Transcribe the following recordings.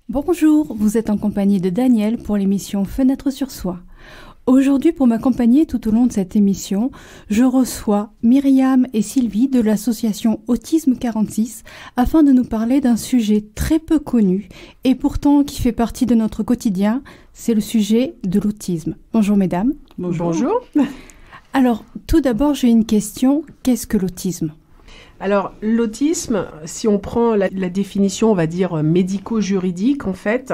Bonjour, vous êtes en compagnie de Daniel pour l'émission Fenêtre sur soi. Aujourd'hui, pour m'accompagner tout au long de cette émission, je reçois Myriam et Sylvie de l'association Autisme 46 afin de nous parler d'un sujet très peu connu et pourtant qui fait partie de notre quotidien, c'est le sujet de l'autisme. Bonjour mesdames. Bonjour. Alors, tout d'abord, j'ai une question. Qu'est-ce que l'autisme ? Alors, l'autisme, si on prend la définition, on va dire, médico-juridique, en fait,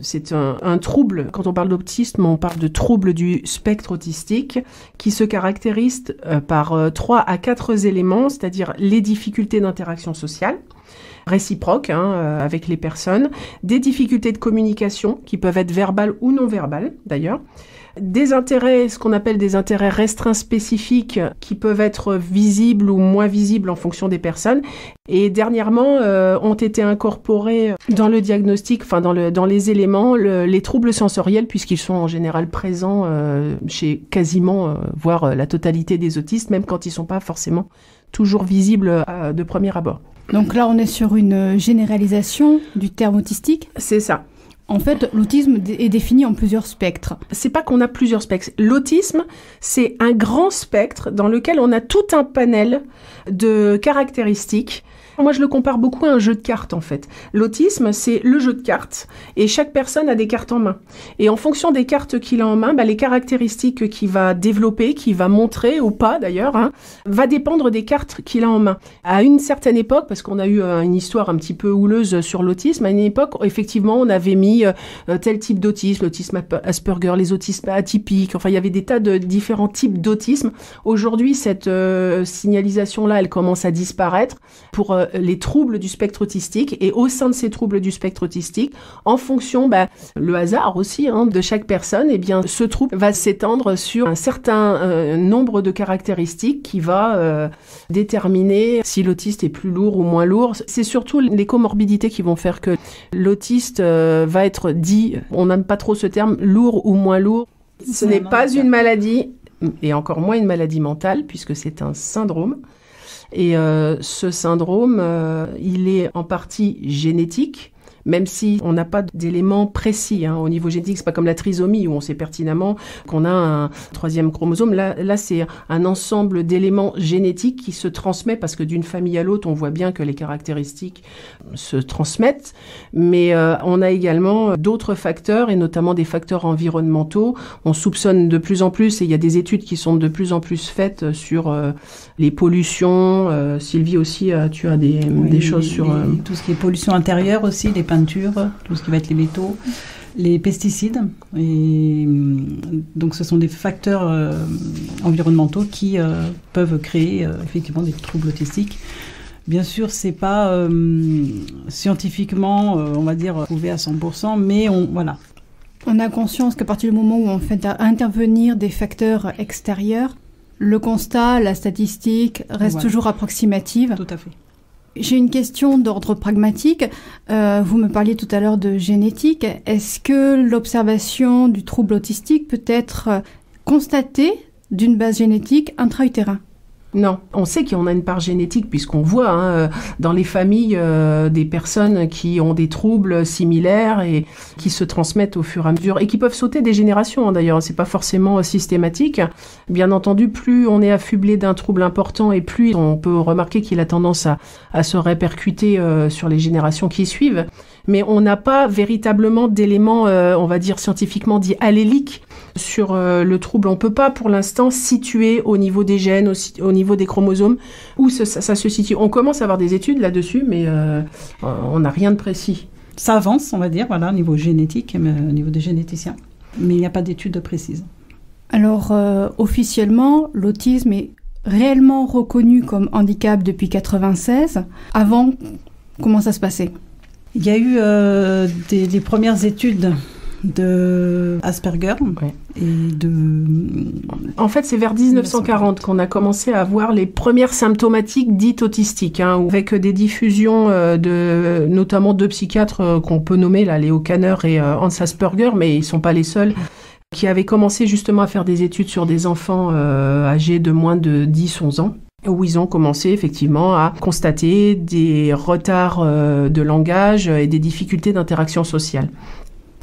c'est un trouble. Quand on parle d'autisme, on parle de trouble du spectre autistique qui se caractérise par 3 à 4 éléments, c'est-à-dire les difficultés d'interaction sociale, réciproques avec les personnes, des difficultés de communication qui peuvent être verbales ou non verbales, d'ailleurs, des intérêts, ce qu'on appelle des intérêts restreints spécifiques qui peuvent être visibles ou moins visibles en fonction des personnes. Et dernièrement, ont été incorporés dans le diagnostic, dans les éléments, les troubles sensoriels, puisqu'ils sont en général présents chez quasiment, voire la totalité des autistes, même quand ils ne sont pas forcément toujours visibles de premier abord. Donc là, on est sur une généralisation du terme autistique ? C'est ça. En fait, l'autisme est défini en plusieurs spectres. C'est pas qu'on a plusieurs spectres. L'autisme, c'est un grand spectre dans lequel on a tout un panel de caractéristiques. Moi, je le compare beaucoup à un jeu de cartes, en fait. L'autisme, c'est le jeu de cartes, et chaque personne a des cartes en main. Et en fonction des cartes qu'il a en main, les caractéristiques qu'il va développer, qu'il va montrer, ou pas d'ailleurs, va dépendre des cartes qu'il a en main. À une certaine époque, parce qu'on a eu une histoire un petit peu houleuse sur l'autisme, à une époque, effectivement, on avait mis tel type d'autisme, l'autisme Asperger, les autismes atypiques, enfin, il y avait des tas de différents types d'autisme. Aujourd'hui, cette signalisation-là, elle commence à disparaître pour les troubles du spectre autistique, et au sein de ces troubles du spectre autistique, en fonction, le hasard aussi de chaque personne, ce trouble va s'étendre sur un certain nombre de caractéristiques qui va déterminer si l'autiste est plus lourd ou moins lourd. C'est surtout les comorbidités qui vont faire que l'autiste va être dit, on n'aime pas trop ce terme, lourd ou moins lourd. Ce n'est pas une maladie, et encore moins une maladie mentale, puisque c'est un syndrome. Et ce syndrome, il est en partie génétique, même si on n'a pas d'éléments précis au niveau génétique. C'est pas comme la trisomie où on sait pertinemment qu'on a un 3e chromosome. Là, c'est un ensemble d'éléments génétiques qui se transmet, parce que d'une famille à l'autre, on voit bien que les caractéristiques se transmettent. Mais on a également d'autres facteurs, et notamment des facteurs environnementaux. On soupçonne de plus en plus, et il y a des études qui sont de plus en plus faites sur les pollutions. Sylvie aussi, tu as des choses sur... Tout ce qui est pollution intérieure aussi, les peintures, tout ce qui va être les métaux, les pesticides. Et donc ce sont des facteurs environnementaux qui peuvent créer effectivement des troubles autistiques. Bien sûr, c'est pas scientifiquement, on va dire, prouvé à 100%, mais voilà. On a conscience qu'à partir du moment où on fait intervenir des facteurs extérieurs, le constat, la statistique reste toujours approximative. Tout à fait. J'ai une question d'ordre pragmatique. Vous me parliez tout à l'heure de génétique. Est-ce que l'observation du trouble autistique peut être constatée d'une base génétique intra-utérin ? Non, on sait qu'on a une part génétique, puisqu'on voit dans les familles des personnes qui ont des troubles similaires et qui se transmettent au fur et à mesure, et qui peuvent sauter des générations d'ailleurs, c'est pas forcément systématique. Bien entendu, plus on est affublé d'un trouble important, et plus on peut remarquer qu'il a tendance à se répercuter sur les générations qui suivent. Mais on n'a pas véritablement d'éléments, on va dire scientifiquement dit alléliques sur le trouble. On peut pas pour l'instant situer au niveau des gènes, au niveau des chromosomes, où ça se situe. On commence à avoir des études là-dessus, mais on n'a rien de précis. Ça avance, on va dire, au niveau génétique, au niveau des généticiens. Mais il n'y a pas d'études précises. Alors, officiellement, l'autisme est réellement reconnu comme handicap depuis 1996. Avant, comment ça se passait ? Il y a eu des premières études de Asperger et de... En fait, c'est vers 1940 qu'on a commencé à voir les premières symptomatiques dites autistiques, avec des diffusions notamment de psychiatres qu'on peut nommer, là, Léo Kanner et Hans Asperger, mais ils ne sont pas les seuls, qui avaient commencé justement à faire des études sur des enfants âgés de moins de 10-11 ans. où ils ont commencé effectivement à constater des retards de langage et des difficultés d'interaction sociale.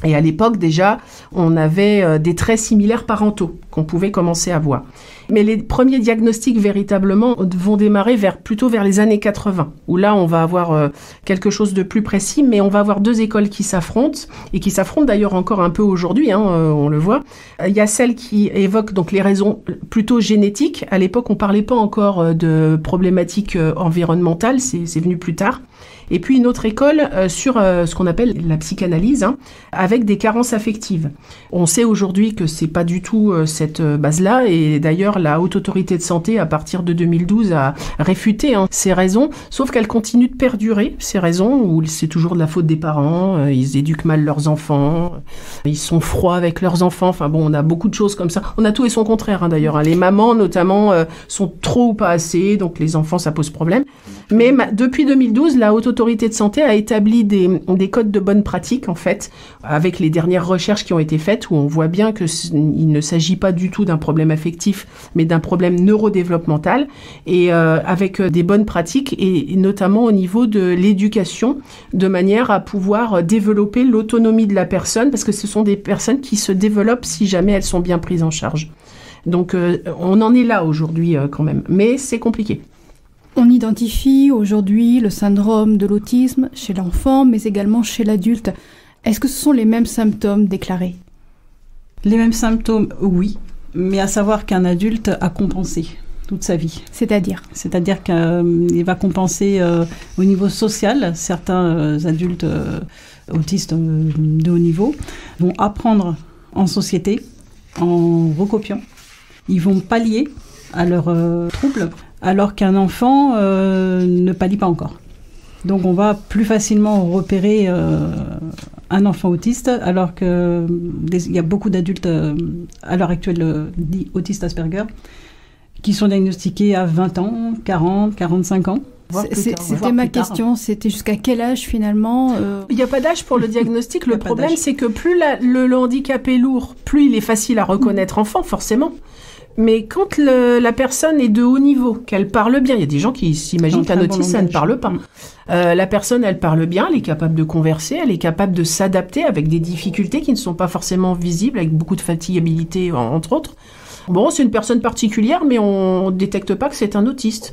Et à l'époque, déjà, on avait des traits similaires parentaux qu'on pouvait commencer à voir. Mais les premiers diagnostics, véritablement, vont démarrer plutôt vers les années 80, où là, on va avoir quelque chose de plus précis, mais on va avoir deux écoles qui s'affrontent, et qui s'affrontent d'ailleurs encore un peu aujourd'hui, on le voit. Il y a celle qui évoque donc les raisons plutôt génétiques. À l'époque, on parlait pas encore de problématiques environnementales, c'est venu plus tard. Et puis une autre école sur ce qu'on appelle la psychanalyse, avec des carences affectives. On sait aujourd'hui que c'est pas du tout cette base-là, et d'ailleurs la Haute Autorité de Santé, à partir de 2012, a réfuté ces raisons, sauf qu'elles continuent de perdurer, ces raisons, où c'est toujours de la faute des parents, ils éduquent mal leurs enfants, ils sont froids avec leurs enfants, enfin bon, on a beaucoup de choses comme ça. On a tout et son contraire d'ailleurs, Les mamans notamment sont trop ou pas assez, donc les enfants ça pose problème. Mais depuis 2012, la Haute Autorité de Santé a établi des codes de bonne pratique, en fait, avec les dernières recherches qui ont été faites, où on voit bien qu'il ne s'agit pas du tout d'un problème affectif, mais d'un problème neurodéveloppemental, et avec des bonnes pratiques, et notamment au niveau de l'éducation, de manière à pouvoir développer l'autonomie de la personne, parce que ce sont des personnes qui se développent si jamais elles sont bien prises en charge. Donc on en est là aujourd'hui quand même, mais c'est compliqué. On identifie aujourd'hui le syndrome de l'autisme chez l'enfant, mais également chez l'adulte. Est-ce que ce sont les mêmes symptômes déclarés ? Les mêmes symptômes, oui, mais à savoir qu'un adulte a compensé toute sa vie. C'est-à-dire qu'il va compenser au niveau social. Certains adultes autistes de haut niveau vont apprendre en société, en recopiant. Ils vont pallier à leurs troubles, alors qu'un enfant ne pallie pas encore. Donc on va plus facilement repérer un enfant autiste, alors qu'il y a beaucoup d'adultes à l'heure actuelle dits autistes Asperger, qui sont diagnostiqués à 20 ans, 40, 45 ans. C'était ma question, c'était jusqu'à quel âge finalement Il n'y a pas d'âge pour le diagnostic, le problème c'est que plus le handicap est lourd, plus il est facile à reconnaître enfant, forcément. Mais quand la personne est de haut niveau, qu'elle parle bien, il y a des gens qui s'imaginent qu'un autiste, ça ne parle pas. La personne, elle parle bien, elle est capable de converser, elle est capable de s'adapter avec des difficultés qui ne sont pas forcément visibles, avec beaucoup de fatigabilité, entre autres. Bon, c'est une personne particulière, mais on ne détecte pas que c'est un autiste.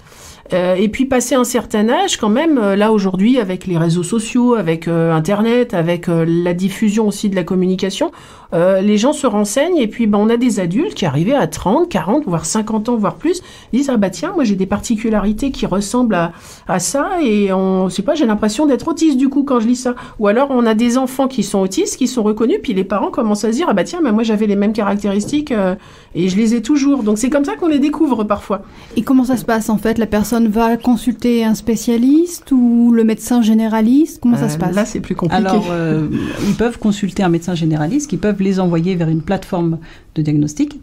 Et puis, passé un certain âge, quand même, là, aujourd'hui, avec les réseaux sociaux, avec Internet, avec la diffusion aussi de la communication, les gens se renseignent, et puis on a des adultes qui arrivent à 30, 40, voire 50 ans, voire plus, ils disent « Ah bah tiens, moi j'ai des particularités qui ressemblent à ça, et j'ai l'impression d'être autiste du coup quand je lis ça. » Ou alors on a des enfants qui sont autistes, qui sont reconnus, puis les parents commencent à se dire « Ah bah tiens, moi j'avais les mêmes caractéristiques, et je les ai toujours. » Donc c'est comme ça qu'on les découvre parfois. Et comment ça se passe en fait ? La personne va consulter un spécialiste ou le médecin généraliste ? Comment ça se passe ? Là c'est plus compliqué. Alors ils peuvent consulter un médecin généraliste, qui peuvent les envoyer vers une plateforme de diagnostic.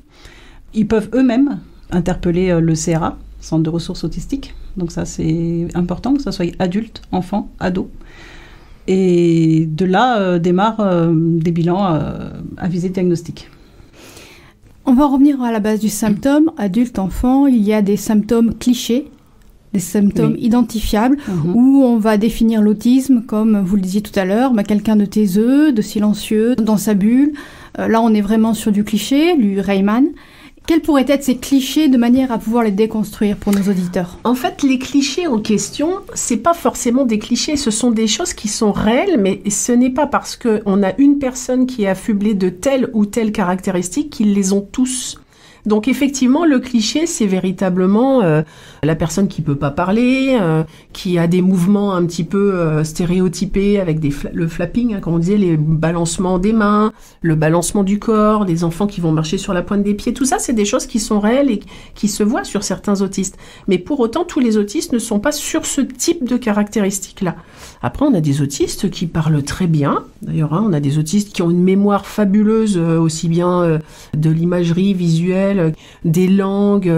Ils peuvent eux-mêmes interpeller le CRA, Centre de ressources autistiques. Donc ça, c'est important, que ça soit adulte, enfant, ado. Et de là démarrent des bilans à visée diagnostique. On va revenir à la base du symptôme. Adulte, enfant, il y a des symptômes clichés, des symptômes identifiables, où on va définir l'autisme comme, vous le disiez tout à l'heure, quelqu'un de taiseux, de silencieux, dans sa bulle. Là, on est vraiment sur du cliché, du Rayman. Quels pourraient être ces clichés de manière à pouvoir les déconstruire pour nos auditeurs ? En fait, les clichés en question, c'est pas forcément des clichés, ce sont des choses qui sont réelles, mais ce n'est pas parce qu'on a une personne qui est affublée de telle ou telle caractéristique qu'ils les ont tous. Donc effectivement, le cliché, c'est véritablement la personne qui peut pas parler, qui a des mouvements un petit peu stéréotypés avec le flapping, comme on disait, les balancements des mains, le balancement du corps, les enfants qui vont marcher sur la pointe des pieds. Tout ça, c'est des choses qui sont réelles et qui se voient sur certains autistes. Mais pour autant, tous les autistes ne sont pas sur ce type de caractéristiques-là. Après, on a des autistes qui parlent très bien. D'ailleurs, on a des autistes qui ont une mémoire fabuleuse, aussi bien de l'imagerie visuelle, des langues.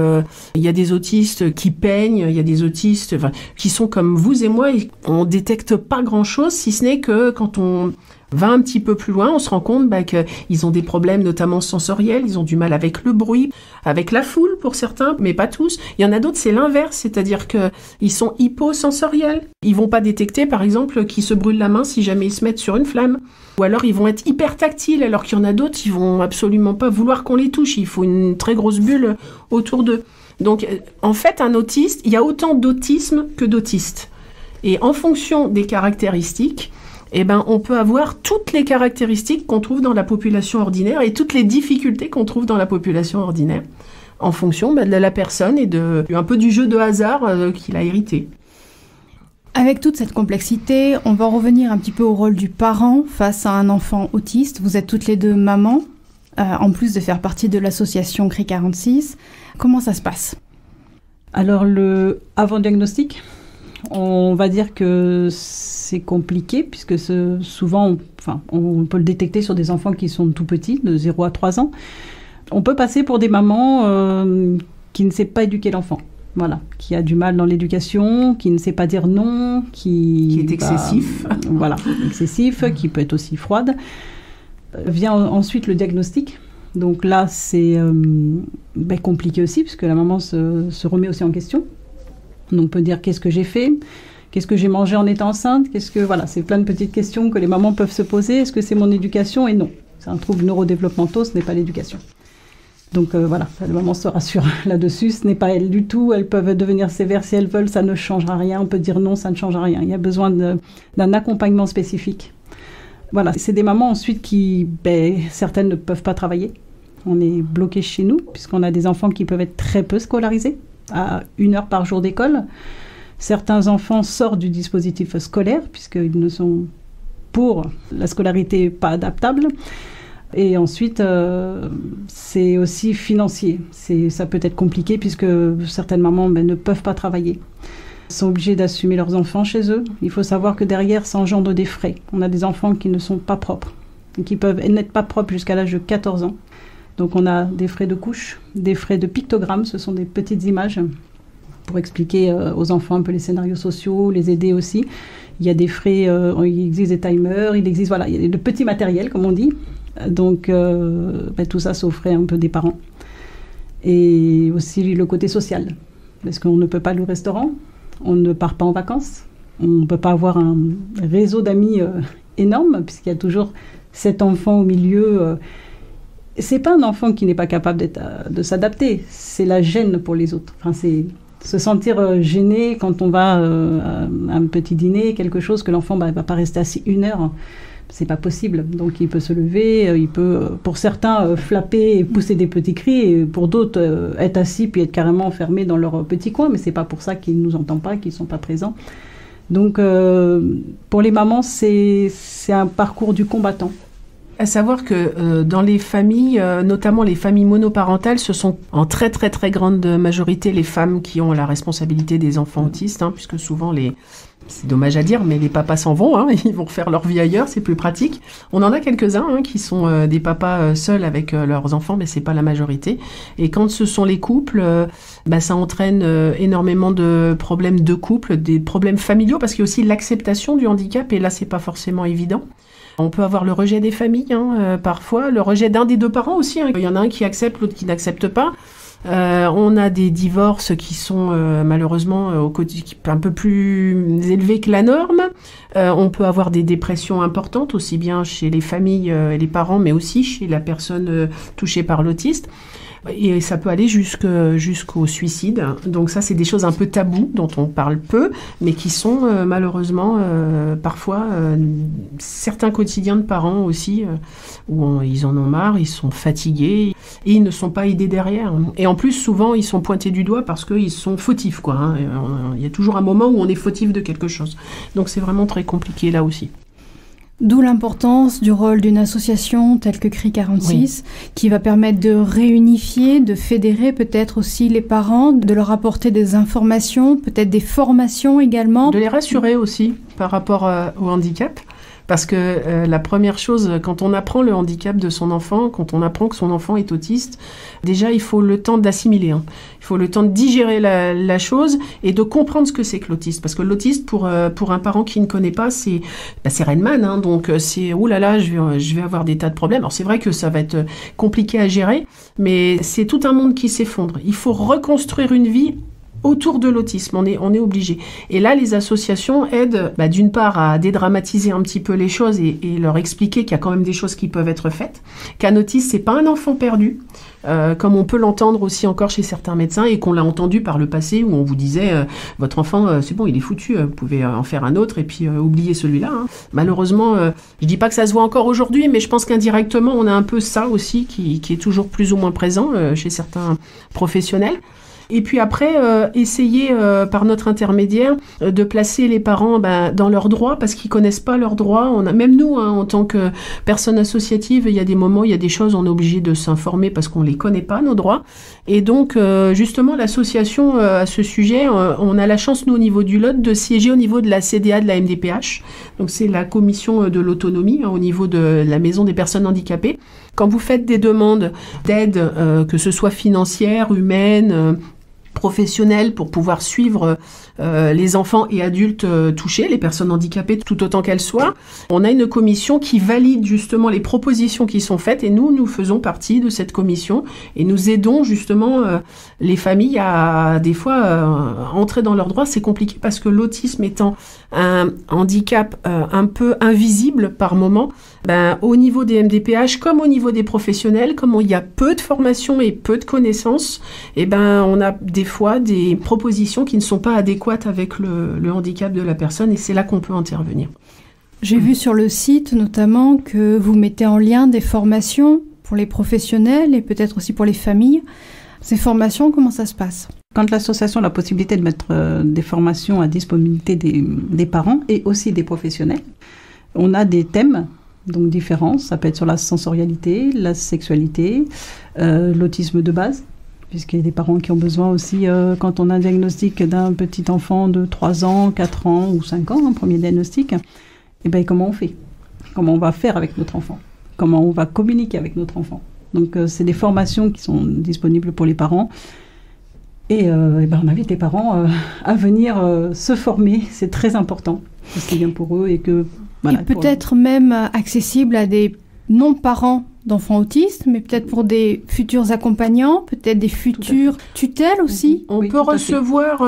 Il y a des autistes qui peignent, il y a des autistes qui sont comme vous et moi, et on détecte pas grand-chose, si ce n'est que quand on va un petit peu plus loin, on se rend compte qu'ils ont des problèmes notamment sensoriels, ils ont du mal avec le bruit, avec la foule pour certains, mais pas tous. Il y en a d'autres, c'est l'inverse, c'est-à-dire qu'ils sont hyposensoriels. Ils vont pas détecter, par exemple, qu'ils se brûlent la main si jamais ils se mettent sur une flamme. Ou alors ils vont être hyper tactiles, alors qu'il y en a d'autres, ils vont absolument pas vouloir qu'on les touche. Il faut une très grosse bulle autour d'eux. Donc, en fait, un autiste, il y a autant d'autisme que d'autistes. Et en fonction des caractéristiques, on peut avoir toutes les caractéristiques qu'on trouve dans la population ordinaire et toutes les difficultés qu'on trouve dans la population ordinaire en fonction de la personne et un peu du jeu de hasard qu'il a hérité. Avec toute cette complexité, on va revenir un petit peu au rôle du parent face à un enfant autiste. Vous êtes toutes les deux mamans, en plus de faire partie de l'association CRI 46. Comment ça se passe ? Alors, avant diagnostic, on va dire que c'est compliqué puisque souvent, on peut le détecter sur des enfants qui sont tout petits, de 0 à 3 ans. On peut passer pour des mamans qui ne savent pas éduquer l'enfant. Voilà, qui a du mal dans l'éducation, qui ne sait pas dire non, qui est excessif. Voilà, excessif, qui peut être aussi froide. Vient ensuite le diagnostic. Donc là, c'est compliqué aussi puisque la maman se remet aussi en question. Donc on peut dire qu'est-ce que j'ai fait, qu'est-ce que j'ai mangé en étant enceinte, c'est plein de petites questions que les mamans peuvent se poser. Est-ce que c'est mon éducation ? Et non, c'est un trouble neurodéveloppemental, ce n'est pas l'éducation. Donc la maman se rassure là-dessus, ce n'est pas elle du tout, elles peuvent devenir sévères si elles veulent, ça ne changera rien, on peut dire non, ça ne changera rien. Il y a besoin d'un accompagnement spécifique. Voilà, c'est des mamans ensuite qui, certaines ne peuvent pas travailler. On est bloqué chez nous, puisqu'on a des enfants qui peuvent être très peu scolarisés, à 1 heure par jour d'école. Certains enfants sortent du dispositif scolaire, puisqu'ils ne sont, pour la scolarité, pas adaptables. Et ensuite, c'est aussi financier. Ça peut être compliqué, puisque certaines mamans ne peuvent pas travailler. Ils sont obligés d'assumer leurs enfants chez eux. Il faut savoir que derrière, ça engendre des frais. On a des enfants qui ne sont pas propres, qui peuvent n'être pas propres jusqu'à l'âge de 14 ans. Donc on a des frais de couche, des frais de pictogrammes, ce sont des petites images pour expliquer aux enfants un peu les scénarios sociaux, les aider aussi. Il y a des frais, il existe des timers, il y a de petits matériels comme on dit. Donc tout ça, c'est aux frais un peu des parents. Et aussi le côté social, parce qu'on ne peut pas aller au restaurant, on ne part pas en vacances, on ne peut pas avoir un réseau d'amis énorme, puisqu'il y a toujours cet enfant au milieu. C'est pas un enfant qui n'est pas capable de s'adapter, c'est la gêne pour les autres. C'est se sentir gêné quand on va à un petit dîner, quelque chose que l'enfant va pas rester assis 1 heure, c'est pas possible. Donc il peut se lever, il peut pour certains flapper et pousser des petits cris, et pour d'autres être assis puis être carrément enfermés dans leur petit coin, mais c'est pas pour ça qu'ils nous entendent pas, qu'ils sont pas présents. Donc pour les mamans, c'est un parcours du combattant. À savoir que dans les familles, notamment les familles monoparentales, ce sont en très très très grande majorité les femmes qui ont la responsabilité des enfants autistes, puisque souvent c'est dommage à dire, mais les papas s'en vont, ils vont refaire leur vie ailleurs, c'est plus pratique. On en a quelques-uns qui sont des papas seuls avec leurs enfants, mais c'est pas la majorité. Et quand ce sont les couples, ça entraîne énormément de problèmes de couple, des problèmes familiaux, parce qu'il y a aussi l'acceptation du handicap, et là c'est pas forcément évident. On peut avoir le rejet des familles, parfois, le rejet d'un des deux parents aussi. Il y en a un qui accepte, l'autre qui n'accepte pas. On a des divorces qui sont malheureusement un peu plus élevés que la norme. On peut avoir des dépressions importantes, aussi bien chez les familles et les parents, mais aussi chez la personne touchée par l'autiste. Et ça peut aller jusqu'au suicide. Donc ça, c'est des choses un peu tabous, dont on parle peu, mais qui sont malheureusement parfois certains quotidiens de parents aussi, où ils en ont marre, ils sont fatigués, et ils ne sont pas aidés derrière. Et en plus, souvent, ils sont pointés du doigt parce qu'ils sont fautifs, Il y a toujours un moment où on est fautif de quelque chose. Donc c'est vraiment très compliqué là aussi. D'où l'importance du rôle d'une association telle que CRI 46, qui va permettre de réunifier, de fédérer peut-être aussi les parents, de leur apporter des informations, peut-être des formations également. De les rassurer aussi par rapport au handicap, Parce que la première chose, quand on apprend le handicap de son enfant, quand on apprend que son enfant est autiste, déjà il faut le temps d'assimiler. Il faut le temps de digérer la chose et de comprendre ce que c'est que l'autisme. Parce que l'autisme, pour un parent qui ne connaît pas, c'est Rainman. Donc c'est oulala, je vais avoir des tas de problèmes. Alors c'est vrai que ça va être compliqué à gérer, mais c'est tout un monde qui s'effondre. Il faut reconstruire une vie autour de l'autisme, on est obligé. Et là, les associations aident d'une part à dédramatiser un petit peu les choses et leur expliquer qu'il y a quand même des choses qui peuvent être faites, qu'un autiste, c'est pas un enfant perdu, comme on peut l'entendre aussi encore chez certains médecins et qu'on l'a entendu par le passé où on vous disait votre enfant, c'est bon, il est foutu, vous pouvez en faire un autre et puis oublier celui-là. Malheureusement, je dis pas que ça se voit encore aujourd'hui, mais je pense qu'indirectement, on a un peu ça aussi qui est toujours plus ou moins présent chez certains professionnels. Et puis après, essayer par notre intermédiaire de placer les parents dans leurs droits parce qu'ils connaissent pas leurs droits. Même nous, en tant que personnes associatives, il y a des moments, il y a des choses, on est obligé de s'informer parce qu'on les connaît pas, nos droits. Et donc, justement, l'association à ce sujet, on a la chance, nous, au niveau du Lot, de siéger au niveau de la CDA de la MDPH. Donc, c'est la commission de l'autonomie au niveau de la maison des personnes handicapées. Quand vous faites des demandes d'aide, que ce soit financière, humaine, professionnels pour pouvoir suivre les enfants et adultes touchés, les personnes handicapées tout autant qu'elles soient. On a une commission qui valide justement les propositions qui sont faites et nous faisons partie de cette commission et nous aidons justement les familles à des fois entrer dans leurs droits. C'est compliqué parce que l'autisme étant un handicap un peu invisible par moment, au niveau des MDPH comme au niveau des professionnels, comme il y a peu de formation et peu de connaissances, on a des fois des propositions qui ne sont pas adéquates avec le handicap de la personne et c'est là qu'on peut intervenir. J'ai vu sur le site notamment que vous mettez en lien des formations pour les professionnels et peut-être aussi pour les familles. Ces formations, comment ça se passe ? Quand l'association a la possibilité de mettre des formations à disponibilité des parents et aussi des professionnels, on a des thèmes donc différents. Ça peut être sur la sensorialité, la sexualité, l'autisme de base, puisqu'il y a des parents qui ont besoin aussi, quand on a un diagnostic d'un petit enfant de 3 ans, 4 ans ou 5 ans, un premier diagnostic, comment on fait ? Comment on va faire avec notre enfant ? Comment on va communiquer avec notre enfant ? Donc, c'est des formations qui sont disponibles pour les parents. Et on invite les parents à venir se former. C'est très important. C'est bien pour eux et que... Voilà, et peut-être même accessible à des non-parents d'enfants autistes, mais peut-être pour des futurs accompagnants, peut-être des futures tutelles aussi. On peut recevoir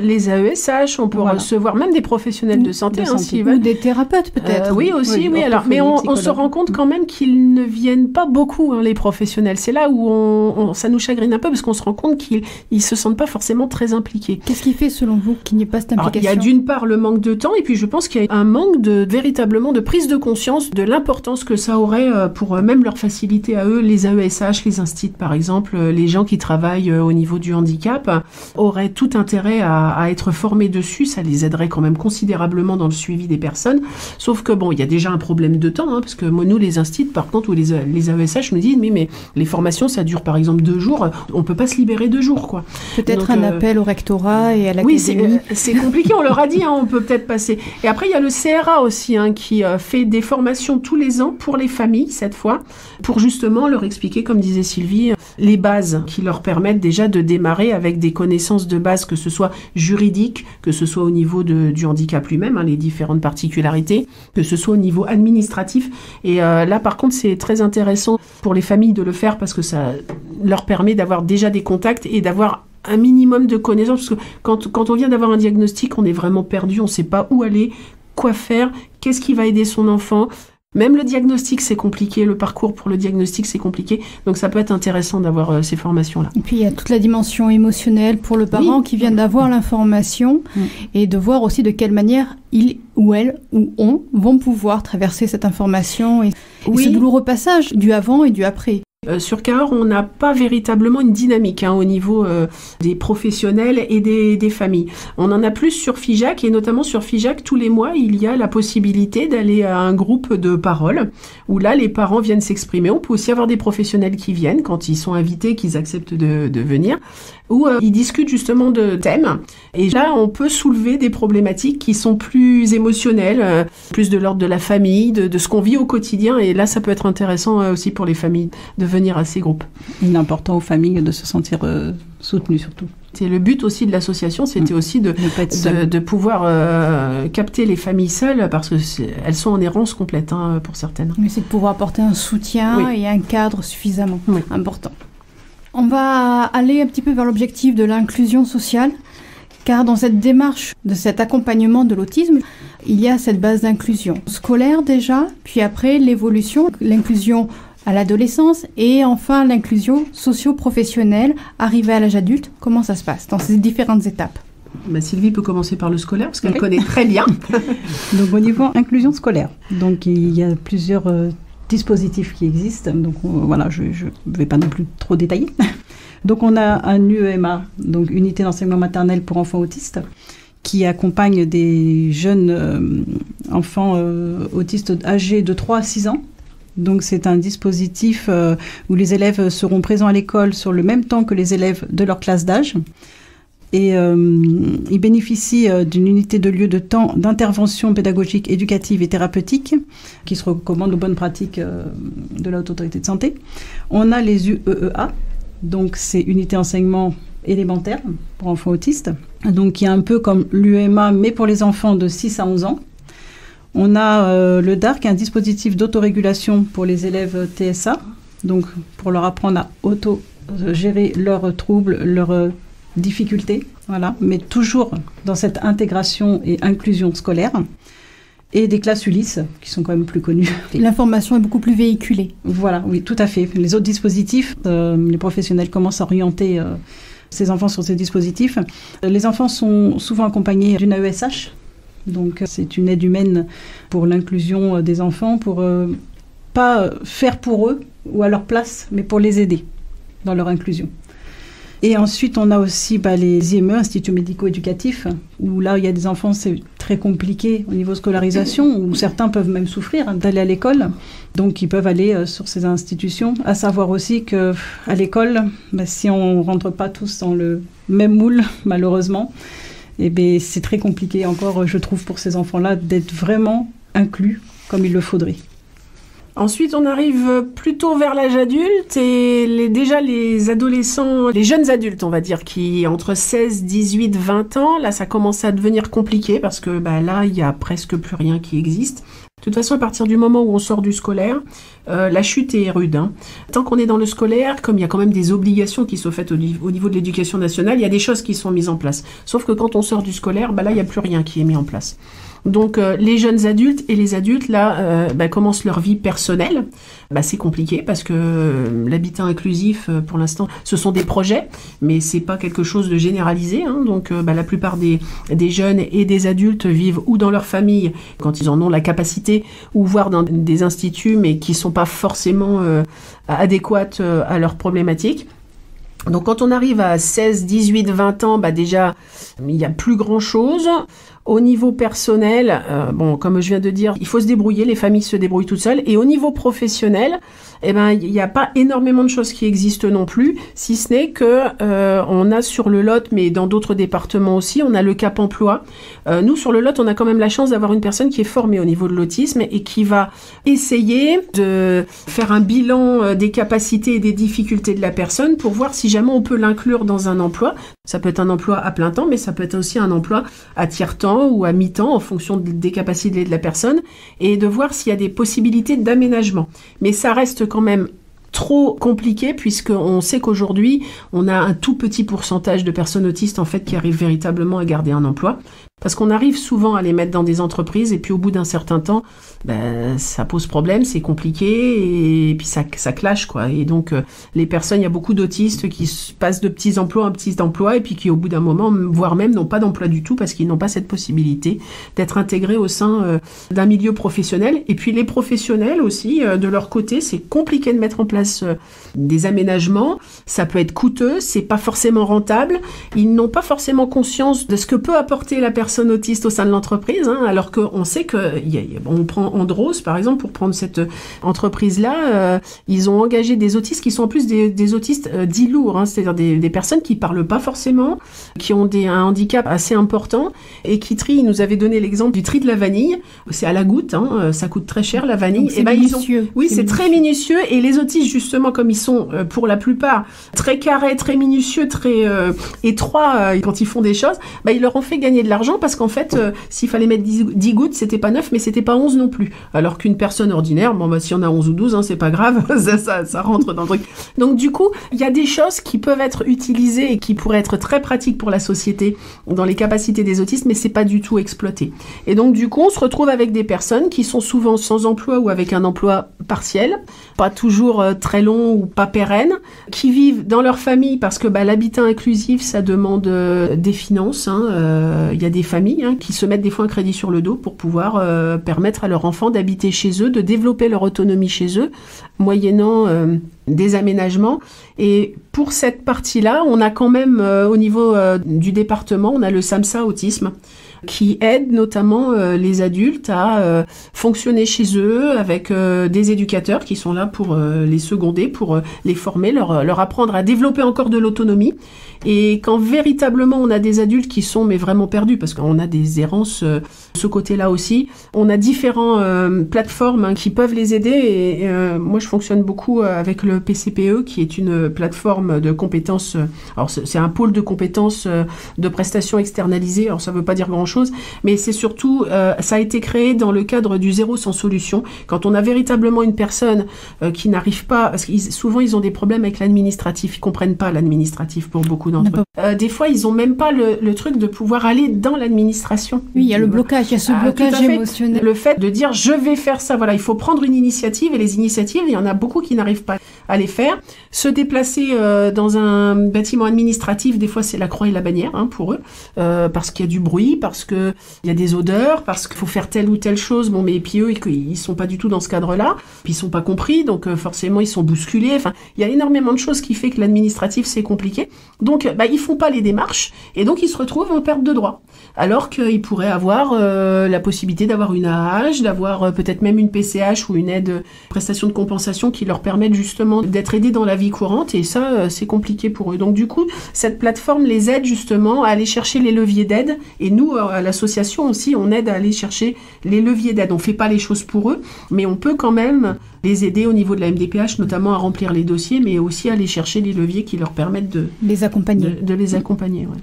les AESH, on peut recevoir même des professionnels de santé. Ou des thérapeutes peut-être. Oui, aussi, oui. Alors, mais on se rend compte quand même qu'ils ne viennent pas beaucoup, les professionnels. C'est là où ça nous chagrine un peu, parce qu'on se rend compte qu'ils ne se sentent pas forcément très impliqués. Qu'est-ce qui fait, selon vous, qu'il n'y ait pas cette implication ? Alors, il y a d'une part le manque de temps, et puis je pense qu'il y a un manque véritablement de prise de conscience de l'importance que ça aurait pour même leur faciliter à eux, les AESH, les instituts par exemple, les gens qui travaillent au niveau du handicap auraient tout intérêt à être formés dessus, ça les aiderait quand même considérablement dans le suivi des personnes, sauf que il y a déjà un problème de temps, parce que nous les instituts par contre, ou les AESH nous disent mais les formations ça dure par exemple 2 jours, on peut pas se libérer 2 jours quoi. Peut-être un appel au rectorat et à l'académie. Oui, c'est compliqué, on leur a dit, on peut peut-être passer. Et après il y a le CRA aussi qui fait des formations tous les ans pour les familles cette fois, pour justement leur expliquer, comme disait Sylvie, les bases qui leur permettent déjà de démarrer avec des connaissances de base, que ce soit juridique, que ce soit au niveau du handicap lui-même, les différentes particularités, que ce soit au niveau administratif. Et là, par contre, c'est très intéressant pour les familles de le faire parce que ça leur permet d'avoir déjà des contacts et d'avoir un minimum de connaissances. Parce que quand on vient d'avoir un diagnostic, on est vraiment perdu, on ne sait pas où aller, quoi faire, qu'est-ce qui va aider son enfant. Même le diagnostic, c'est compliqué. Le parcours pour le diagnostic, c'est compliqué. Donc, ça peut être intéressant d'avoir ces formations-là. Et puis, il y a toute la dimension émotionnelle pour le parent qui vient d'avoir l'information et de voir aussi de quelle manière il ou elle ou on vont pouvoir traverser cette information et ce douloureux passage du avant et du après. Sur Cahors, on n'a pas véritablement une dynamique au niveau des professionnels et des familles. On en a plus sur FIJAC, et notamment sur FIJAC, tous les mois, il y a la possibilité d'aller à un groupe de parole où là, les parents viennent s'exprimer. On peut aussi avoir des professionnels qui viennent quand ils sont invités, qu'ils acceptent de venir. où ils discutent justement de thèmes. Et là, on peut soulever des problématiques qui sont plus émotionnelles, plus de l'ordre de la famille, de ce qu'on vit au quotidien. Et là, ça peut être intéressant aussi pour les familles de venir à ces groupes. Il est important aux familles de se sentir soutenues surtout. C'est le but aussi de l'association, c'était aussi de pouvoir capter les familles seules, parce qu'elles sont en errance complète pour certaines. Mais c'est de pouvoir apporter un soutien et un cadre suffisamment important. On va aller un petit peu vers l'objectif de l'inclusion sociale, car dans cette démarche de cet accompagnement de l'autisme, il y a cette base d'inclusion scolaire déjà, puis après l'évolution, l'inclusion à l'adolescence et enfin l'inclusion socio-professionnelle arrivée à l'âge adulte. Comment ça se passe dans ces différentes étapes? Sylvie peut commencer par le scolaire parce qu'elle connaît très bien. Donc au niveau inclusion scolaire, donc il y a plusieurs dispositifs qui existent. Donc voilà, je ne vais pas non plus trop détailler. Donc on a un UEMA, donc unité d'enseignement maternel pour enfants autistes, qui accompagne des jeunes enfants autistes âgés de 3 à 6 ans. Donc c'est un dispositif où les élèves seront présents à l'école sur le même temps que les élèves de leur classe d'âge. Et ils bénéficient d'une unité de lieu de temps d'intervention pédagogique, éducative et thérapeutique qui se recommande aux bonnes pratiques de la Haute Autorité de Santé. On a les UEEA, donc c'est unité enseignement élémentaire pour enfants autistes, donc qui est un peu comme l'UEMA mais pour les enfants de 6 à 11 ans. On a le DAR, qui est un dispositif d'autorégulation pour les élèves TSA, donc pour leur apprendre à auto-gérer leurs troubles, leurs difficultés, voilà, mais toujours dans cette intégration et inclusion scolaire. Et des classes Ulysse, qui sont quand même plus connues. L'information est beaucoup plus véhiculée. Voilà, oui, tout à fait. Les autres dispositifs, les professionnels commencent à orienter ces enfants sur ces dispositifs. Les enfants sont souvent accompagnés d'une AESH. Donc c'est une aide humaine pour l'inclusion des enfants, pour pas faire pour eux ou à leur place, mais pour les aider dans leur inclusion. Et ensuite, on a aussi les IME, Instituts médico-éducatifs, où là, il y a des enfants, c'est très compliqué au niveau scolarisation, où certains peuvent même souffrir d'aller à l'école. Donc, ils peuvent aller sur ces institutions. À savoir aussi qu'à l'école, si on ne rentre pas tous dans le même moule, malheureusement, c'est très compliqué encore, je trouve, pour ces enfants-là, d'être vraiment inclus comme il le faudrait. Ensuite, on arrive plutôt vers l'âge adulte et déjà les adolescents, les jeunes adultes, on va dire, qui entre 16, 18, 20 ans, là, ça commence à devenir compliqué parce que là, il y a presque plus rien qui existe. De toute façon, à partir du moment où on sort du scolaire, la chute est rude. Tant qu'on est dans le scolaire, comme il y a quand même des obligations qui sont faites au niveau de l'éducation nationale, il y a des choses qui sont mises en place. Sauf que quand on sort du scolaire, là, il n'y a plus rien qui est mis en place. Donc les jeunes adultes et les adultes là commencent leur vie personnelle. C'est compliqué parce que l'habitat inclusif pour l'instant ce sont des projets, mais c'est pas quelque chose de généralisé. Donc la plupart des jeunes et des adultes vivent ou dans leur famille quand ils en ont la capacité, ou voire dans des instituts mais qui sont pas forcément adéquates à leurs problématiques. Donc quand on arrive à 16, 18, 20 ans, déjà il n'y a plus grand chose. Au niveau personnel, comme je viens de dire, il faut se débrouiller, les familles se débrouillent toutes seules. Et au niveau professionnel, il n'y a pas énormément de choses qui existent non plus, si ce n'est que on a sur le Lot, mais dans d'autres départements aussi, on a le Cap Emploi. Nous, sur le Lot, on a quand même la chance d'avoir une personne qui est formée au niveau de l'autisme et qui va essayer de faire un bilan des capacités et des difficultés de la personne pour voir si jamais on peut l'inclure dans un emploi. Ça peut être un emploi à plein temps, mais ça peut être aussi un emploi à tiers-temps ou à mi-temps en fonction des capacités de la personne, et de voir s'il y a des possibilités d'aménagement. Mais ça reste quand même trop compliqué puisqu'on sait qu'aujourd'hui, on a un tout petit pourcentage de personnes autistes en fait qui arrivent véritablement à garder un emploi. Parce qu'on arrive souvent à les mettre dans des entreprises et puis au bout d'un certain temps, ça pose problème, c'est compliqué et puis ça clash quoi. Et donc les personnes, il y a beaucoup d'autistes qui passent de petits emplois en petits emplois et puis qui au bout d'un moment, voire même n'ont pas d'emploi du tout parce qu'ils n'ont pas cette possibilité d'être intégrés au sein d'un milieu professionnel. Et puis les professionnels aussi, de leur côté, c'est compliqué de mettre en place des aménagements. Ça peut être coûteux, c'est pas forcément rentable. Ils n'ont pas forcément conscience de ce que peut apporter la personne personnes autistes au sein de l'entreprise, hein, alors qu'on sait on prend Andros, par exemple, pour prendre cette entreprise-là, ils ont engagé des autistes qui sont en plus des autistes dits lourds, hein, c'est-à-dire des personnes qui parlent pas forcément, qui ont un handicap assez important et qui trient. Ils nous avaient donné l'exemple du tri de la vanille. C'est à la goutte, hein, ça coûte très cher la vanille. C'est minutieux. Oui, c'est très minutieux, et les autistes, justement, comme ils sont pour la plupart très carrés, très minutieux, très étroits quand ils font des choses, ils leur ont fait gagner de l'argent, parce qu'en fait, s'il fallait mettre 10 gouttes, c'était pas 9, mais c'était pas 11 non plus. Alors qu'une personne ordinaire, si on a 11 ou 12, hein, c'est pas grave, ça rentre dans le truc. Donc du coup, il y a des choses qui peuvent être utilisées et qui pourraient être très pratiques pour la société dans les capacités des autistes, mais c'est pas du tout exploité. Et donc du coup, on se retrouve avec des personnes qui sont souvent sans emploi ou avec un emploi partiel, pas toujours très long ou pas pérenne, qui vivent dans leur famille parce que l'habitat inclusif, ça demande des finances. Il y a des familles qui se mettent des fois un crédit sur le dos pour pouvoir permettre à leurs enfants d'habiter chez eux, de développer leur autonomie chez eux, moyennant des aménagements. Et pour cette partie-là, on a quand même, au niveau du département, on a le SAMSA Autisme, qui aide notamment les adultes à fonctionner chez eux avec des éducateurs qui sont là pour les seconder, pour les former, leur apprendre à développer encore de l'autonomie. Et quand véritablement on a des adultes qui sont vraiment perdus, parce qu'on a des errances de ce côté-là aussi, on a différentes plateformes qui peuvent les aider. Et moi je fonctionne beaucoup avec le PCPE, qui est une plateforme de compétences. Alors c'est un pôle de compétences de prestations externalisées. Alors ça veut pas dire grand-chose, mais c'est surtout ça a été créé dans le cadre du zéro sans solution. Quand on a véritablement une personne qui n'arrive pas, parce que souvent ils ont des problèmes avec l'administratif, ils comprennent pas l'administratif pour beaucoup d'entre eux. Des fois ils ont même pas le truc de pouvoir aller dans l'administration. Oui, il y a le blocage, il y a ce blocage émotionnel. Le fait de dire je vais faire ça, voilà, il faut prendre une initiative, et les initiatives, il y en a beaucoup qui n'arrivent pas à les faire. Se déplacer dans un bâtiment administratif, des fois c'est la croix et la bannière pour eux, parce qu'il y a du bruit, parce qu'il y a des odeurs, parce qu'il faut faire telle ou telle chose. Mais puis eux, ils sont pas du tout dans ce cadre-là, puis ils sont pas compris, donc forcément ils sont bousculés. Enfin, il y a énormément de choses qui fait que l'administratif c'est compliqué. Donc ils font pas les démarches, et donc ils se retrouvent en perte de droit. Alors qu'ils pourraient avoir la possibilité d'avoir une AAH, d'avoir peut-être même une PCH ou une aide prestation de compensation qui leur permettent justement d'être aidés dans la vie courante, et ça c'est compliqué pour eux. Donc du coup, cette plateforme les aide justement à aller chercher les leviers d'aide, et nous à l'association aussi, on aide à aller chercher les leviers d'aide. On fait pas les choses pour eux, mais on peut quand même les aider au niveau de la MDPH, notamment à remplir les dossiers, mais aussi à aller chercher les leviers qui leur permettent de les accompagner. Ouais.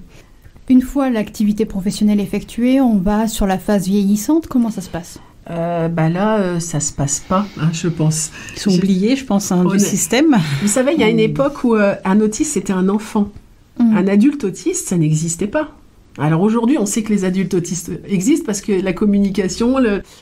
Une fois l'activité professionnelle effectuée, on va sur la phase vieillissante. Comment ça se passe ? Là, ça se passe pas, je pense. Ils sont oubliés, je pense, du système. Vous savez, il y a une époque où un autiste, c'était un enfant. Un adulte autiste, ça n'existait pas. Alors aujourd'hui, on sait que les adultes autistes existent parce que la communication,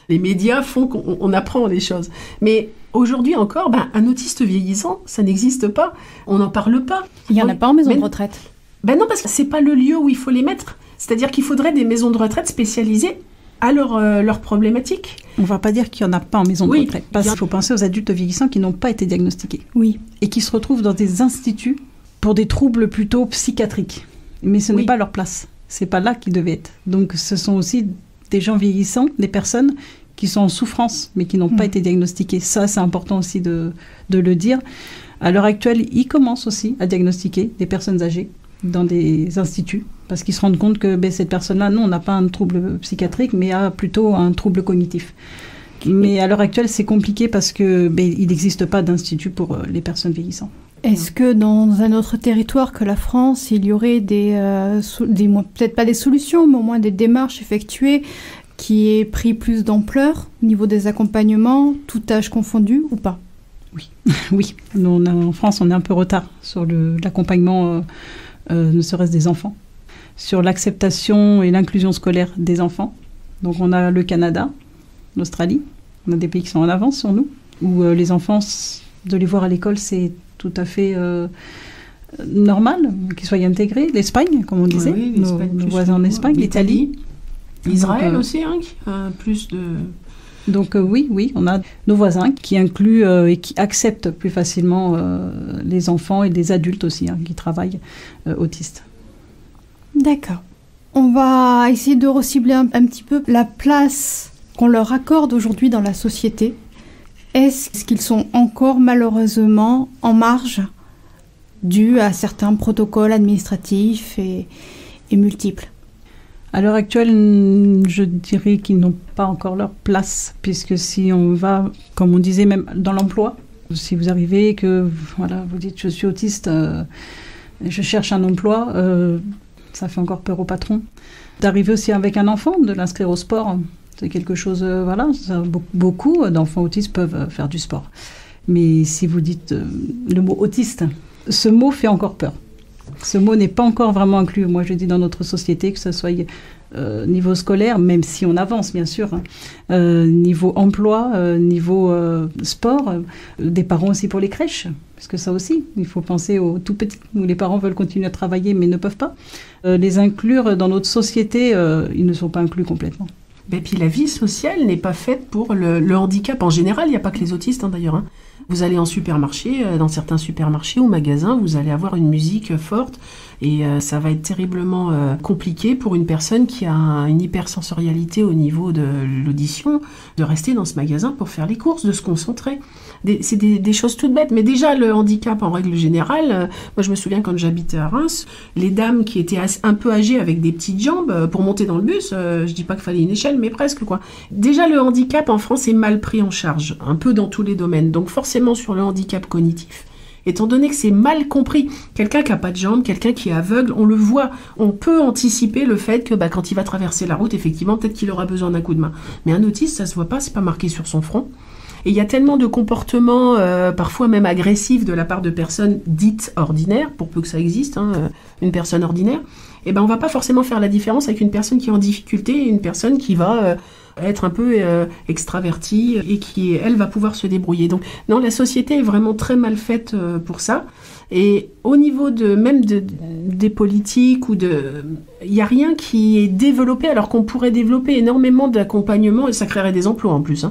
les médias font qu'on apprend les choses. Mais aujourd'hui encore, un autiste vieillissant, ça n'existe pas. On n'en parle pas. Il n'y en a pas en maison de retraite. Non, parce que c'est pas le lieu où il faut les mettre. C'est-à-dire qu'il faudrait des maisons de retraite spécialisées à leurs problématiques. On ne va pas dire qu'il n'y en a pas en maison de retraite. Parce qu'il faut penser aux adultes vieillissants qui n'ont pas été diagnostiqués. Oui. Et qui se retrouvent dans des instituts pour des troubles plutôt psychiatriques. Mais ce n'est pas leur place. C'est pas là qu'ils devaient être. Donc ce sont aussi des gens vieillissants, des personnes qui sont en souffrance, mais qui n'ont pas été diagnostiquées. Ça, c'est important aussi de le dire. À l'heure actuelle, ils commencent aussi à diagnostiquer des personnes âgées dans des instituts, parce qu'ils se rendent compte que cette personne-là, non, n'a pas un trouble psychiatrique, mais a plutôt un trouble cognitif. Mais à l'heure actuelle, c'est compliqué parce que il n'existe pas d'institut pour les personnes vieillissantes. Est-ce que dans un autre territoire que la France, il y aurait peut-être pas des solutions, mais au moins des démarches effectuées qui aient pris plus d'ampleur au niveau des accompagnements, tout âge confondu ou pas ? Oui. Nous, en France, on est un peu en retard sur l'accompagnement, ne serait-ce des enfants, sur l'acceptation et l'inclusion scolaire des enfants. Donc on a le Canada, l'Australie, on a des pays qui sont en avance sur nous, où les enfants, de les voir à l'école, c'est tout à fait normal qu'ils soient intégrés. L'Espagne, comme on disait, nos voisins en Espagne, l'Italie. Israël aussi, plus de... Donc oui, on a nos voisins qui incluent et qui acceptent plus facilement les enfants et les adultes aussi qui travaillent autistes. D'accord. On va essayer de recibler un petit peu la place qu'on leur accorde aujourd'hui dans la société. Est-ce qu'ils sont encore malheureusement en marge dû à certains protocoles administratifs et multiples? À l'heure actuelle, je dirais qu'ils n'ont pas encore leur place, puisque si on va, comme on disait, même dans l'emploi, si vous arrivez que voilà, vous dites je suis autiste, je cherche un emploi, ça fait encore peur au patron. D'arriver aussi avec un enfant, de l'inscrire au sport, c'est quelque chose, voilà, beaucoup d'enfants autistes peuvent faire du sport. Mais si vous dites le mot autiste, ce mot fait encore peur. Ce mot n'est pas encore vraiment inclus, moi je dis, dans notre société, que ce soit niveau scolaire, même si on avance bien sûr, niveau emploi, niveau sport, des parents aussi pour les crèches, parce que ça aussi, il faut penser aux tout petits, où les parents veulent continuer à travailler mais ne peuvent pas. Les inclure dans notre société, ils ne sont pas inclus complètement. Et puis la vie sociale n'est pas faite pour le handicap en général, il n'y a pas que les autistes d'ailleurs, hein. Vous allez en supermarché, dans certains supermarchés ou magasins, vous allez avoir une musique forte et ça va être terriblement compliqué pour une personne qui a une hypersensorialité au niveau de l'audition de rester dans ce magasin pour faire les courses, de se concentrer. C'est des choses toutes bêtes, mais déjà le handicap en règle générale, moi je me souviens quand j'habitais à Reims, les dames qui étaient un peu âgées avec des petites jambes pour monter dans le bus, je dis pas qu'il fallait une échelle, mais presque quoi. Déjà le handicap en France est mal pris en charge, un peu dans tous les domaines, donc forcément sur le handicap cognitif. Étant donné que c'est mal compris, quelqu'un qui n'a pas de jambes, quelqu'un qui est aveugle, on le voit, on peut anticiper le fait que quand il va traverser la route, effectivement, peut-être qu'il aura besoin d'un coup de main. Mais un autiste, ça se voit pas, c'est pas marqué sur son front. Et il y a tellement de comportements, parfois même agressifs, de la part de personnes dites ordinaires, pour peu que ça existe, une personne ordinaire, et on va pas forcément faire la différence avec une personne qui est en difficulté et une personne qui va être un peu extravertie et qui, elle, va pouvoir se débrouiller. Donc, non, la société est vraiment très mal faite pour ça. Et au niveau des politiques il n'y a rien qui est développé, alors qu'on pourrait développer énormément d'accompagnement, et ça créerait des emplois en plus,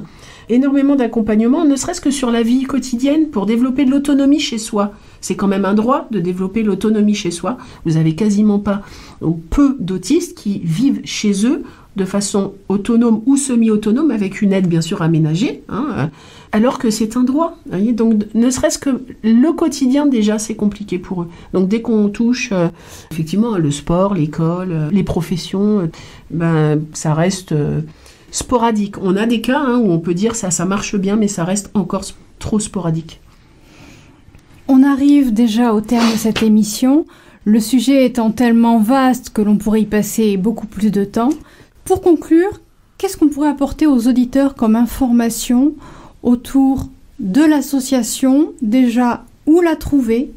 énormément d'accompagnement, ne serait-ce que sur la vie quotidienne, pour développer de l'autonomie chez soi. C'est quand même un droit de développer l'autonomie chez soi. Vous avez quasiment pas, ou peu d'autistes qui vivent chez eux de façon autonome ou semi-autonome, avec une aide bien sûr aménagée, alors que c'est un droit. Voyez, donc ne serait-ce que le quotidien déjà c'est compliqué pour eux. Donc dès qu'on touche effectivement le sport, l'école, les professions, ça reste sporadique. On a des cas où on peut dire ça marche bien, mais ça reste encore trop sporadique. On arrive déjà au terme de cette émission, le sujet étant tellement vaste que l'on pourrait y passer beaucoup plus de temps. Pour conclure, qu'est-ce qu'on pourrait apporter aux auditeurs comme information autour de l'association, déjà où la trouver,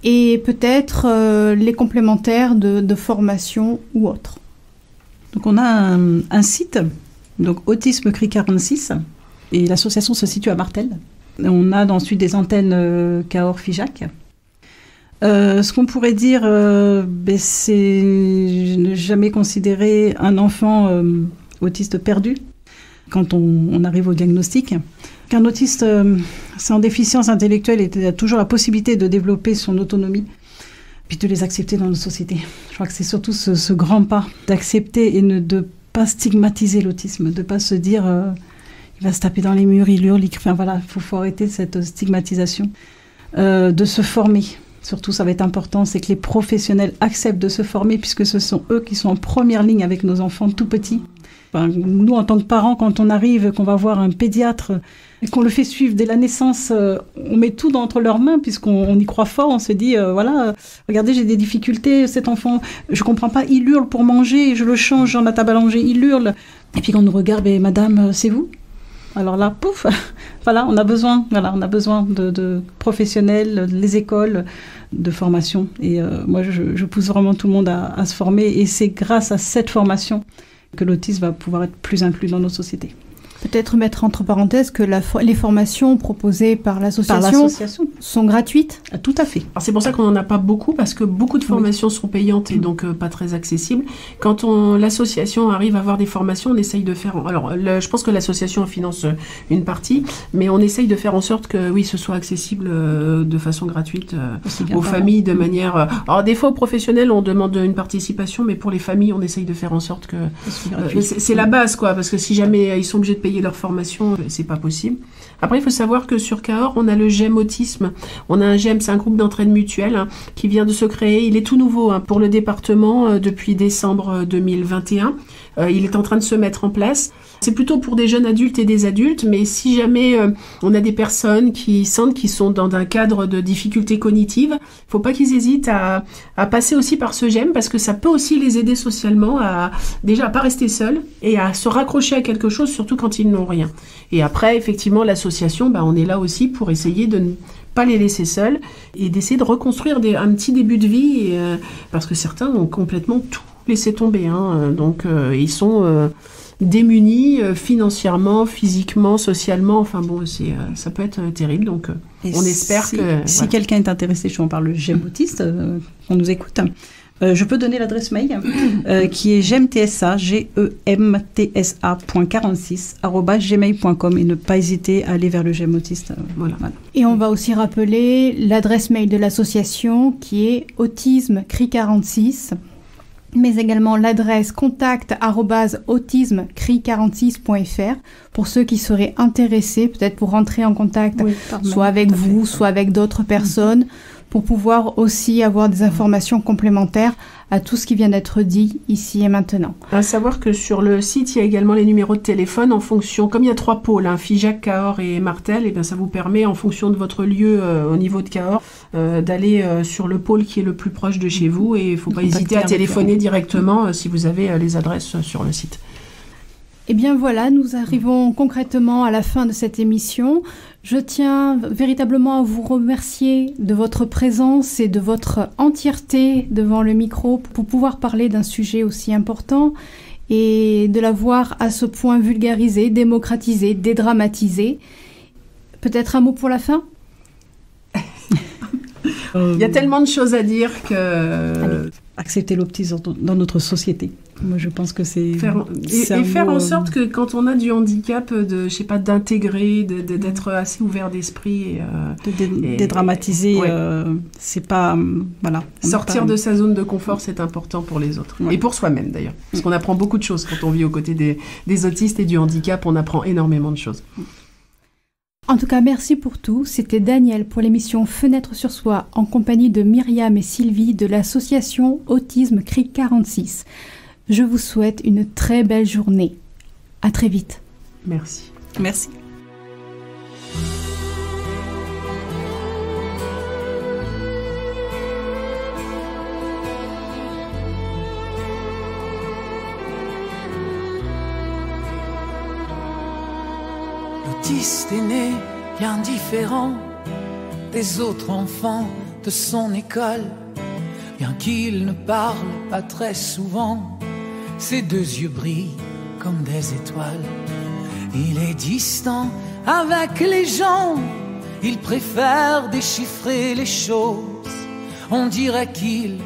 et peut-être les complémentaires de formation ou autres? Donc on a un site, donc Autisme CRI 46, et l'association se situe à Martel. On a ensuite des antennes Cahors-Figeac. Ce qu'on pourrait dire, c'est ne jamais considérer un enfant autiste perdu quand on arrive au diagnostic. Qu'un autiste sans déficience intellectuelle a toujours la possibilité de développer son autonomie, puis de les accepter dans notre société. Je crois que c'est surtout ce grand pas d'accepter et de ne pas stigmatiser l'autisme, de ne pas se dire il va se taper dans les murs, il hurle, enfin voilà, il faut arrêter cette stigmatisation, de se former. Surtout, ça va être important, c'est que les professionnels acceptent de se former, puisque ce sont eux qui sont en première ligne avec nos enfants tout petits. Enfin, nous, en tant que parents, quand on arrive, qu'on va voir un pédiatre, et qu'on le fait suivre dès la naissance, on met tout entre leurs mains, puisqu'on y croit fort, on se dit, regardez, j'ai des difficultés, cet enfant, je comprends pas, il hurle pour manger, je le change dans la table à langer, il hurle. Et puis quand on nous regarde, madame, c'est vous ? Alors là, pouf, voilà, on a besoin de professionnels, les écoles, de formation. Et moi, je pousse vraiment tout le monde à se former. Et c'est grâce à cette formation que l'autisme va pouvoir être plus inclus dans nos sociétés. Peut-être mettre entre parenthèses que les formations proposées par l'association sont gratuites. Tout à fait. Alors c'est pour ça qu'on n'en a pas beaucoup, parce que beaucoup de formations sont payantes et donc pas très accessibles. Quand l'association arrive à avoir des formations, on essaye de faire... Alors je pense que l'association finance une partie, mais on essaye de faire en sorte que oui, ce soit accessible de façon gratuite aux familles de manière... Alors des fois aux professionnels, on demande une participation, mais pour les familles, on essaye de faire en sorte que... c'est la base, quoi, parce que si jamais ils sont obligés de payer leur formation, c'est pas possible. Après, il faut savoir que sur Cahors, on a le GEM Autisme. On a un GEM, c'est un groupe d'entraide mutuelle qui vient de se créer. Il est tout nouveau pour le département depuis décembre 2021. Il est en train de se mettre en place. C'est plutôt pour des jeunes adultes et des adultes, mais si jamais on a des personnes qui sentent qu'ils sont dans un cadre de difficultés cognitives, il ne faut pas qu'ils hésitent à passer aussi par ce GEM, parce que ça peut aussi les aider socialement à pas rester seuls et à se raccrocher à quelque chose, surtout quand ils n'ont rien. Et après, effectivement, l'association, on est là aussi pour essayer de ne pas les laisser seuls et d'essayer de reconstruire un petit début de vie, parce que certains ont complètement tout laissé tomber. Donc, ils sont... démunis financièrement, physiquement, socialement, enfin bon, ça peut être terrible, donc on espère que... Si quelqu'un est intéressé, je vous en parle, le GEM Autiste, on nous écoute, je peux donner l'adresse mail qui est gemtsa.46@gmail.com et ne pas hésiter à aller vers le GEM Autiste. Voilà. Et on va aussi rappeler l'adresse mail de l'association qui est autisme-cri46, mais également l'adresse contact@autisme-cri46.fr pour ceux qui seraient intéressés, peut-être pour rentrer en contact, soit avec vous, soit avec d'autres personnes, pour pouvoir aussi avoir des informations complémentaires à tout ce qui vient d'être dit ici et maintenant. À savoir que sur le site, il y a également les numéros de téléphone en fonction, comme il y a 3 pôles, Figeac, Cahors et Martel, et bien ça vous permet, en fonction de votre lieu au niveau de Cahors, d'aller sur le pôle qui est le plus proche de chez vous, et il ne faut pas hésiter à téléphoner directement si vous avez les adresses sur le site. Eh bien voilà, nous arrivons concrètement à la fin de cette émission. Je tiens véritablement à vous remercier de votre présence et de votre entièreté devant le micro pour pouvoir parler d'un sujet aussi important et de l'avoir à ce point vulgarisé, démocratisé, dédramatisé. Peut-être un mot pour la fin ? Il y a tellement de choses à dire que... Accepter l'autisme dans notre société. Moi, je pense que c'est... Faire en sorte que quand on a du handicap, d'intégrer, d'être assez ouvert d'esprit. Dédramatiser, c'est pas... Voilà. Sortir de sa zone de confort, c'est important pour les autres. Ouais. Et pour soi-même, d'ailleurs. Parce qu'on apprend beaucoup de choses quand on vit aux côtés des autistes et du handicap. On apprend énormément de choses. En tout cas, merci pour tout. C'était Daniel pour l'émission Fenêtre sur Soi en compagnie de Myriam et Sylvie de l'association Autisme CRI 46. Je vous souhaite une très belle journée. À très vite. Merci. Merci. L'autiste est né bien différent des autres enfants de son école. Bien qu'il ne parle pas très souvent, ses 2 yeux brillent comme des étoiles. Il est distant avec les gens, il préfère déchiffrer les choses. On dirait qu'il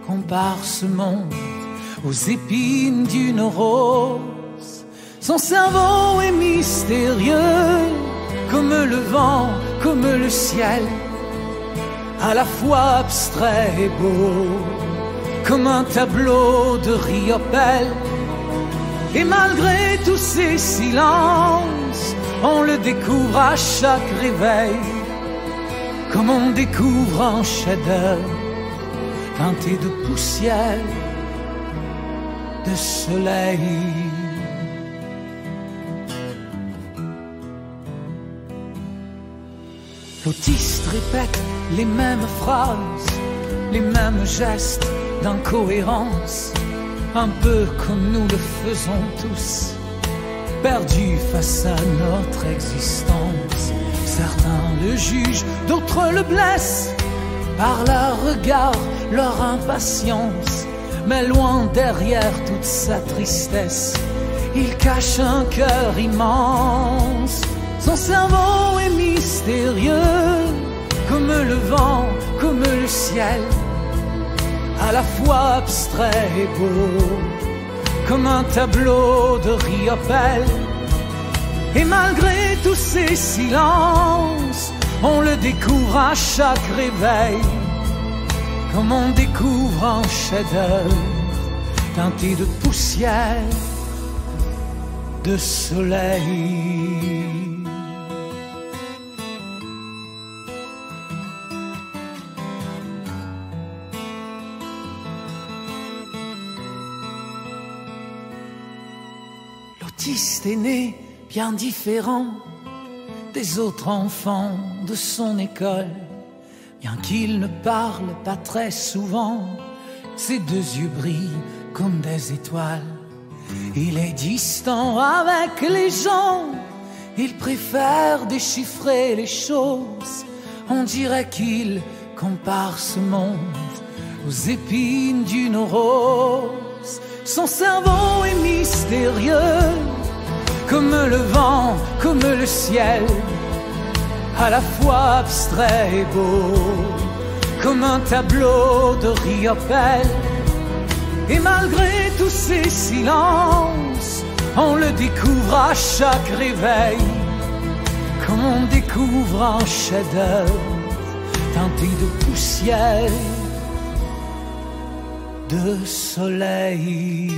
compare ce monde aux épines d'une rose. Son cerveau est mystérieux, comme le vent, comme le ciel, à la fois abstrait et beau, comme un tableau de Riopelle. Et malgré tous ces silences, on le découvre à chaque réveil, comme on découvre un chef-d'œuvre, teinté de poussière, de soleil. L'autiste répète les mêmes phrases, les mêmes gestes d'incohérence, un peu comme nous le faisons tous, perdus face à notre existence. Certains le jugent, d'autres le blessent, par leur regard, leur impatience. Mais loin derrière toute sa tristesse, il cache un cœur immense. Son cerveau est mystérieux, comme le vent, comme le ciel, à la fois abstrait et beau, comme un tableau de Riopelle. Et malgré tous ces silences, on le découvre à chaque réveil, comme on découvre un chef-d'œuvre teinté de poussière, de soleil. L'autiste est né bien différent des autres enfants de son école. Bien qu'il ne parle pas très souvent, ses deux yeux brillent comme des étoiles. Il est distant avec les gens, il préfère déchiffrer les choses. On dirait qu'il compare ce monde aux épines d'une rose. Son cerveau est mystérieux, comme le vent, comme le ciel, à la fois abstrait et beau, comme un tableau de Riopelle. Et malgré tous ces silences, on le découvre à chaque réveil, comme on découvre un chef-d'œuvre teinté de poussière, de soleil.